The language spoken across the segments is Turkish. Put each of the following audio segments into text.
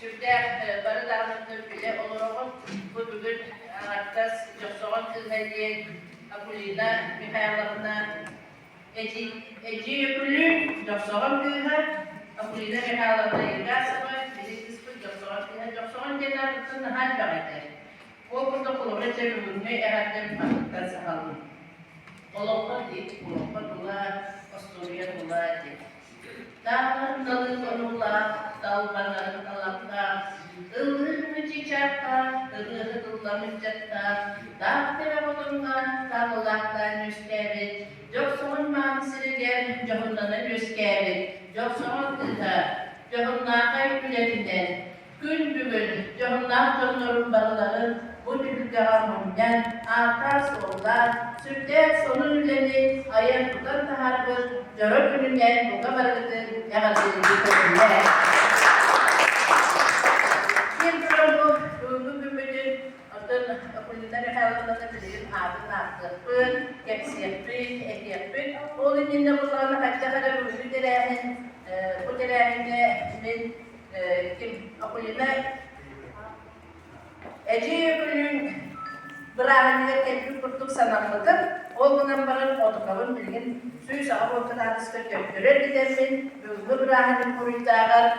Sürde barı dağınıklı bile olarak bu bugün Artas Josoğan Kızay'ın Akulina Mihaylarına Eci Yükülü Josoğan Kızay'ın Akulina Mihaylarına Yılgası'na bizi kısmı Josoğan Kızay'ın Josoğan Kızay'ın hal bağıdır. O burada kulağına çevirmeyi eğerden farklıktan sağladı. Olaklar değil, olaklar ola, Astoria ola değil. Dağlar dalı konula, dalgaların alakta, ılgını çiçekta, ılgını müccatta, dağ telefonunda, dağılaktan yüzkevit, Joksoğun mamisini gel, Johundan'ın yüzkevit, Joksoğun kıza, Johundan kayıpülerinden, gün bugün, Johundan tonurun balıların, bu düdüğümünden, artar sollar, sürtler sonun üleni, ayın tutan taharbız, Jörök gününden, bu kabarıdır, yağızını yıkılırlar. Bu bugün, adın kulüleri hayatlarında bilin, adın artırpın, kepsiyetpin, ehtiyatpin, o lidinde bunlarla hatta kadar bu direğinde min, kulüler, Eci Yükülü'nün bırağınıza tepki kurtuk sanamlıdır. O günden barın otukavın bilgin suyu sağa ortadan adısını köktürür gidemin. Bu bırağının buruytağın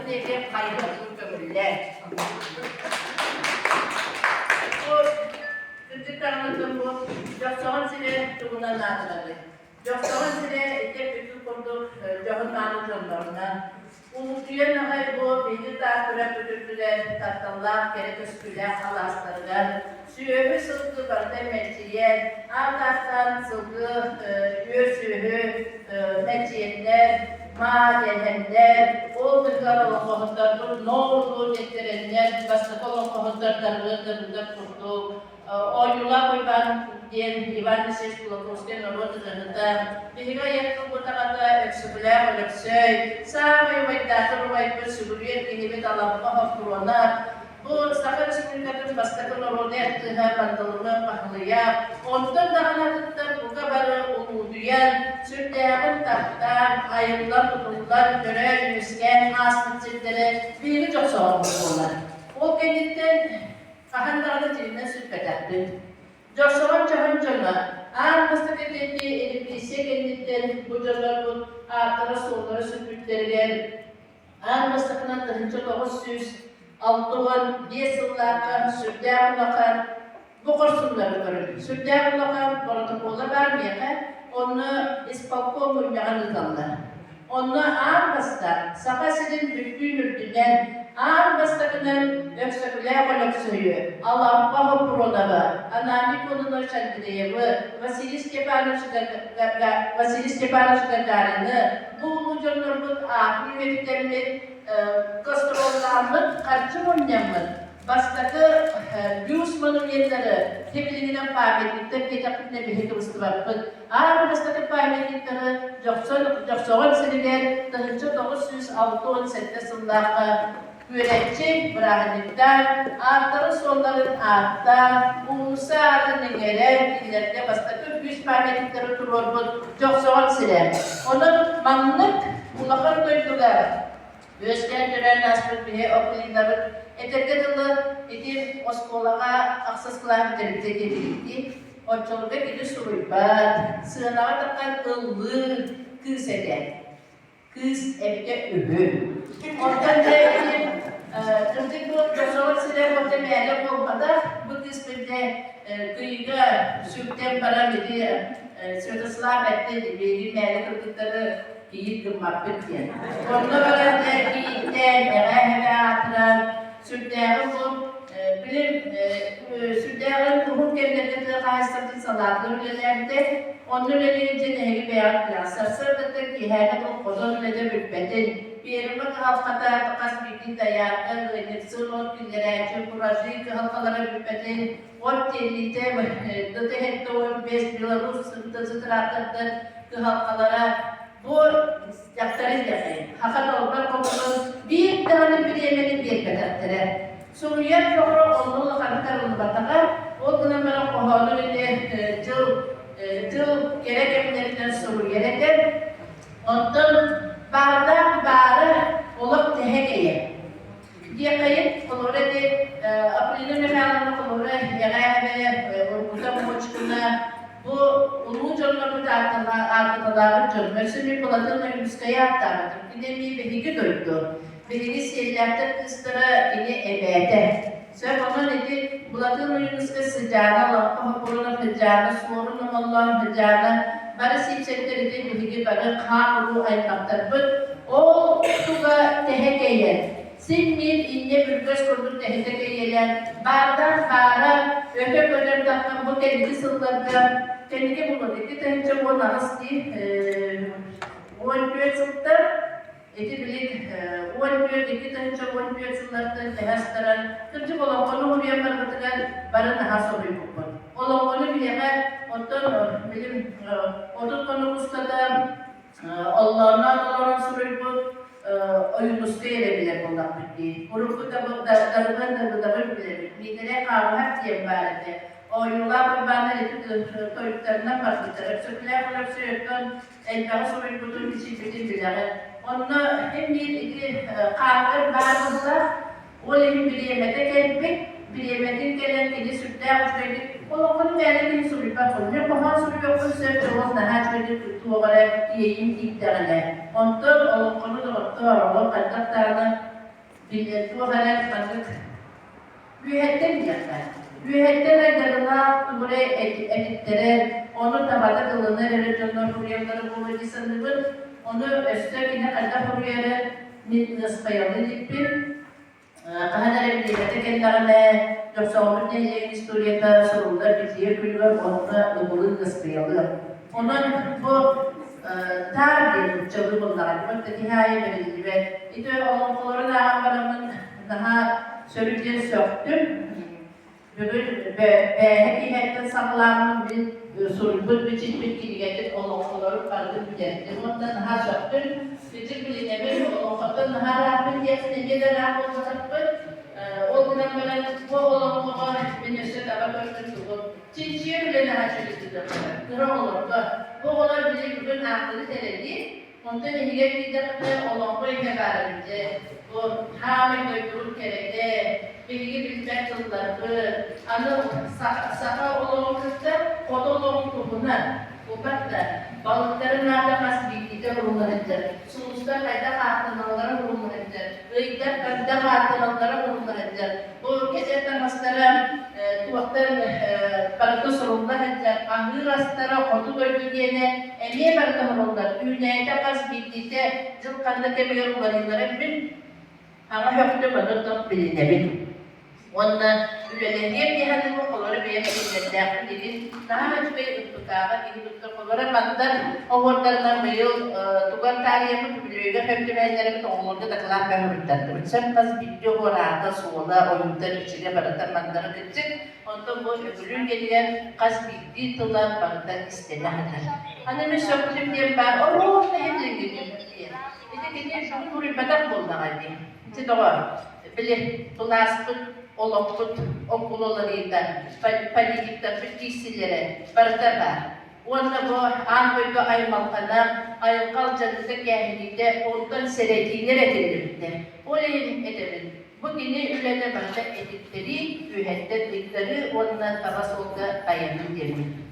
nece kaygılı kömürler. Bu küçük anlatım bu. Joksoğun sile tuğunan adıladı. Joksoğun sile tepki kurduk Johun Anadolu'larına. Unutuyan ağay bu, bilgi dağıtıra büdürtüler, tatlılar, kereküsküler, halaslarlar, süyöhü sılgı barda meciyen, ağlardan sılgı, yörsühü, meciyetler, madenler, olduklar olan kohutlar, ne olur getirenler, bastık olan kohutlar dargıdır kurdu, oyunlar koyban diyen İvan Niseş Kulakosken Orotlarında, Bihiga yakın bu takada öksübüler ölüksöy, sağmayı vaydatır vaytır sübülüyet gihibet alamma hafkurona, bu Sakar Respublika'nın bastakın orada yaptığı bandalını pahlıya, ondan da anlatıklar bu kabarı umuduyan, sürtleyen tahtan, ayırlar tutullar, görev yüzgen, asmıt zilleri, biri çok sağlamız onlar. O kenditten kahandarlı dilinden sürpedattı. Joksoğun çahıncana, ağır bastak edildiği elipiyse kenditten bu canlar bu ağırlara sollara süpürtlerler, ağır bastakına tırınca 900 Altıvan, Yesullaka, Sürdağulaka, bu kursunları görün. Sürdağulaka, protokola vermeyene, onu ispakko mümkün nizamlar. Onu ağır bastak, Sakası'nın bütün ülküden, ağır bastakının öksöküler öksöyü, Allah'a pronağı, anami konunun şarkıdayı, Vasilis Stepanov'da darını, bu ucunların ahli vektörünün gastrollarının karşı oynamın, bastakı Yusman'ın yerleri, tebliğinden paymetlikte tekapitne bir hekimisi vardır. Ağır bastakı paymetlikleri, Joksoğun seneler, tığınca 906 sınırlarda üretçi bırakınlıktan, artarı sonların artta, ulusal negeler, illerde bastakı yüz paymetlikleri durur bu Joksoğun seneler. Onun manlık, ulakar duydular. Gösterdiler nasıl bir okulları etekleri idi oskolağa aksaslar derdi gedildi. O çolga gidi suruybat, sığınağa takan ıllı kız eder. Kız evde öbür. Ondan da kırdık bu Joksoğun size bu temeli olmadı. Bu kısmında kıyıda sürtten para dedi, sırtısılar etti, bir mele kırdıkları iyi kırmaklık diye. Onunla beraber iyiden, eve atıran, sürdüğün bu, sürdüğün kuhum devletleri karşısında sanatlı ülkelerde, onun ülkelerinde nehri beyan plansa, sırtlıdır ki her bu kodun ülkede mülbetin, bir yıllık haftada takas bilgi dayarlı, nefsul ot günlere, çöpürajı halkalara mülbetin, ot yenide, dıdı hette o 5 Belarus zıtıratırdır, halkalara, bu yaktarın yapayım. Hakan olmak konusunun bir tane bir yemeğini bir kadardır. Suriyet çoğu onun kanıtlarını batakar, o dönemde kohalı ile tıl gerekemlerinden Suriye'de ondan bardak barı olup tehekeye. diye kayıt kolore de April'in mekanında kolore yagaya ve orkuta moçkuna bu ulu canlı bir arkadaşlar canlı. Mesela buladığın önümüzde aktardı. Yine bir higi duydu. Higi siyerlerde kıstıra yine ebede. Sonra ona dedi buladığın önümüzde sıcağına lakka korona sıcağına sorun Allah'ın sıcağına bari sipsetleri de higi bari kağılı ayaklar. O tuga tehekeye. Sinmir inne bir göz kurduk tehekeye. Bardan bara öte takım bu kendisi sınırlarda kendine bulmadı. İki tane çok ona hasti. 14 sınıfta iki bilik 14 iki tane çok 14 sınıfta tehastıran. Kırcık olan konu oraya barbatıkan barın has oluyor bu konu. Olan konu bileme ondan bilim onun konu ustada Allah'ın soruyu bu oyun ustayla bile bundan bitti. Grubu da bu darban bile. Midere kavga diye vardı. O yıllar bana toyuklarından bahsediyor. Söküler olarak söylüyorum. Elbette soruyu bulduğum için bilir. Onu hem bir kavga bağımızda o hem bir yemede gelmek, bir yemedin gelen kedi sütler uçlaydık. Onun verdiğini soruyu bakıyorum. Bahan soruyu okul söylüyorum. Daha çocuk tutu olarak yiyeyim iddialı. Ondan onu da oturuyor. Kadıklarını bilir. Bu olarak kadık. Büyühetten yapar. Büyühetten adına buraya editlere, onu tabada kılınır, revizyonlar kuruyorları bu vecisanlığı, onu üstteki kadar kuruyorlar, nispayalı dipin, kahana revdiyete kendilerine, yoksa onun neylerin historiyata sorunlar, bilgiye külüyor, onunla ıbılın nispayalı. Onun bu tarih çalı bunlar, buradaki hikaye verildi ve ito onun kolorun daha söyleyeceği söktüm. Bugün hakikaten sağlanan bir sorun, bir çeşit bilgileri olarak vardı bir yerde. Ondan daha söktüm. Küçük bilinmemiş ondan daha rahat bir yerde rahat olacaktır. O dönemler bu olanlar üniversite tabakarları bu. Çinçiye bile daha çalıştılar. Durum olur da bu olay bile bugün akıllı teledi. Ondan ilgili bir de olanlar ibaretinde. Bu hamile duyduğu kerede bilgi bilmek yılları, anı saha olanlıkta kodolog tohumuna, ubatla balıkların nerede nasıl bilgiler bulunmalıdır, sonuçta kayda hartanalara bulunmalıdır, ıyıklar kayda hartanalara bulunmalıdır. Bu ülkede temaslara tuvaktın balıkta sorunlarıdır, anı rastlara kodu bölgeyene emiye balıkta bulunmalıdır. Ünlüğe kas bilgide zılkanda kemiyor olanları bir ama yoktu bana da bilinebilir. Onunla üleleriye bir hanım okulları benim elimlerden dedim. Daha önce bir tutkara, bir tutkara bandan okullarından bir yıl tukar tarihimi biliyor. Hem de benlerim de onlarda da kalan ben öğretmendim. Sen kız video orada soğula oyundan içine baratan bandana gidecek. Ondan bu öbürün geliyen kız bildiği tılan bandan istenahdır. Hanımı söktüm diye ben ooo ne hemden gidiyorum diye. Dedi şunu buraya batak bulma hadi. İşte doğru. Bilir, tunaspıt, olokput, okullarıyla, paligipten bütçesilere, barıtama. Onda bu Anadolu aymalkana, ayınkal canlıda geldiğinde ondan seretiler edilirdi. Olayın edelim. Bugünü ülede başta editleri, ühettetlikleri ondan tavas oldu dayanın derim.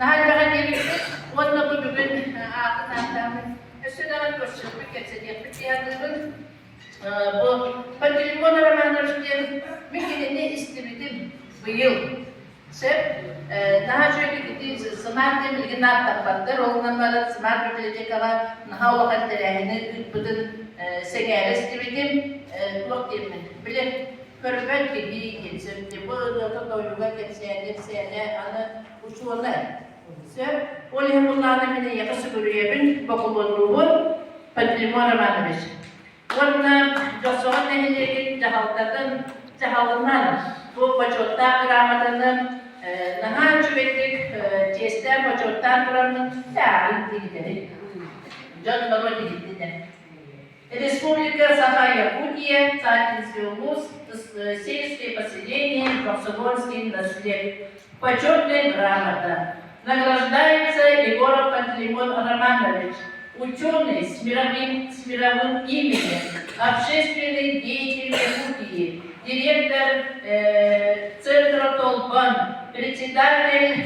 Daha önce gelirdik, onunla bu bugün ağzından Ösüden koşuluk geçecek bir yardımın bu Patrimonio Romanovski'nin mümkününü istemedim bu yıl. Daha şöyle gitti, smart demilgin atlattır, ondan bana smart bilecek ama daha vakit derehini bütün segere istemedim, bu demin. Bile körben gibi geçirdi, bu da doyuğa geçsene, ana uçuğuna. Oleh bunlardan bile yakası görüyebil, bakımlığı Patrimonio Romanovski. Onun Joshua Nehir'in cahalından bu bacotta gramadının daha çüvetlik cester bacottan duranın yarın dilleri. John Baro dilleri. Республика Саха-Якутия, Царь-Инсиумус, сельское поселение, комсомольский наследие. Почетная грамота. Награждается Егоров Пантелеймон Романович, ученый с мировым именем, общественный деятель Якутии, директор Центра Толпан, председатель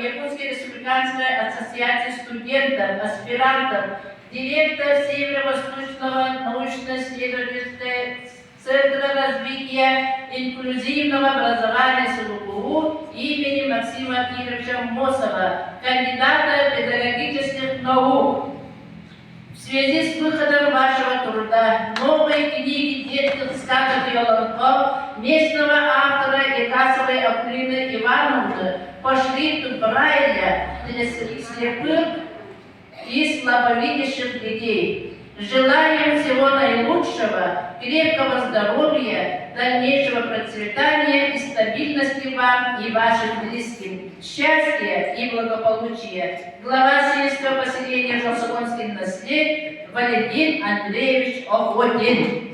Якутской республиканской ассоциации студентов, аспирантов, директор Северо-Восточного научно-исследовательского Центра развития инклюзивного образования СУГУ имени Максима Кировича Мосова, кандидата педагогических наук. В связи с выходом вашего труда новой книги детских сказок и Олонков местного автора Икасовой Акулины Ивановны по шрифту Брайля для слепых и слабовидящих детей. Желаем всего наилучшего, крепкого здоровья, дальнейшего процветания и стабильности вам и вашим близким, счастья и благополучия. Глава сельского поселения Желсогонский наслед Валентин Андреевич Охотин.